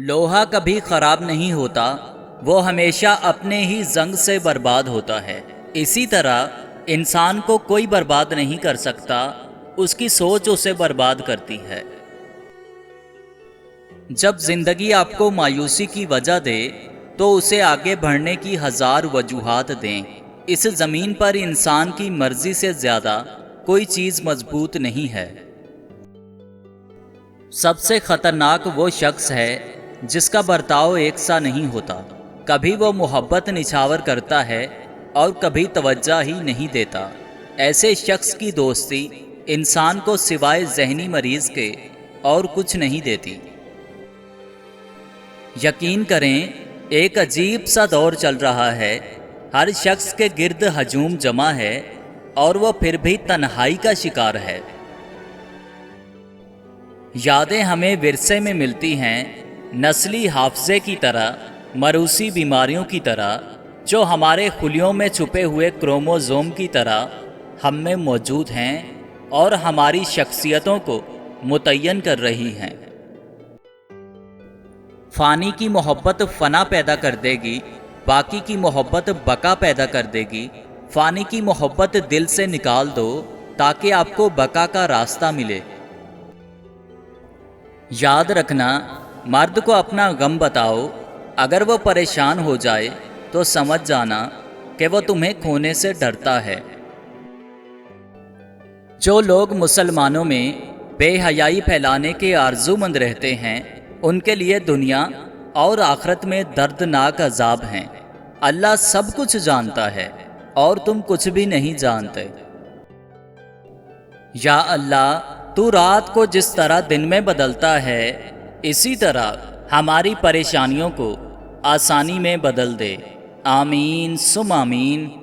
لوہا کبھی خراب نہیں ہوتا، وہ ہمیشہ اپنے ہی زنگ سے برباد ہوتا ہے۔ اسی طرح انسان کو کوئی برباد نہیں کر سکتا، اس کی سوچ اسے برباد کرتی ہے۔ جب زندگی آپ کو مایوسی کی وجہ دے تو اسے آگے بڑھنے کی ہزار وجوہات دیں۔ اس زمین پر انسان کی مرضی سے زیادہ کوئی چیز مضبوط نہیں ہے۔ سب سے خطرناک وہ شخص ہے جس کا برتاؤ ایک سا نہیں ہوتا۔ کبھی وہ محبت نچھاور کرتا ہے اور کبھی توجہ ہی نہیں دیتا۔ ایسے شخص کی دوستی انسان کو سوائے ذہنی مریض کے اور کچھ نہیں دیتی۔ یقین کریں، ایک عجیب سا دور چل رہا ہے۔ ہر شخص کے گرد ہجوم جمع ہے اور وہ پھر بھی تنہائی کا شکار ہے۔ یادیں ہمیں ورثے میں ملتی ہیں، نسلی حافظے کی طرح، موروثی بیماریوں کی طرح، جو ہمارے خلیوں میں چھپے ہوئے کروموزوم کی طرح ہم میں موجود ہیں اور ہماری شخصیتوں کو متعین کر رہی ہیں۔ فانی کی محبت فنا پیدا کر دے گی، باقی کی محبت بقا پیدا کر دے گی۔ فانی کی محبت دل سے نکال دو تاکہ آپ کو بقا کا راستہ ملے۔ یاد رکھنا، مرد کو اپنا غم بتاؤ، اگر وہ پریشان ہو جائے تو سمجھ جانا کہ وہ تمہیں کھونے سے ڈرتا ہے۔ جو لوگ مسلمانوں میں بے حیائی پھیلانے کے آرزو مند رہتے ہیں، ان کے لیے دنیا اور آخرت میں دردناک عذاب ہیں۔ اللہ سب کچھ جانتا ہے اور تم کچھ بھی نہیں جانتے۔ یا اللہ، تو رات کو جس طرح دن میں بدلتا ہے، اسی طرح ہماری پریشانیوں کو آسانی میں بدل دے۔ آمین ثم آمین۔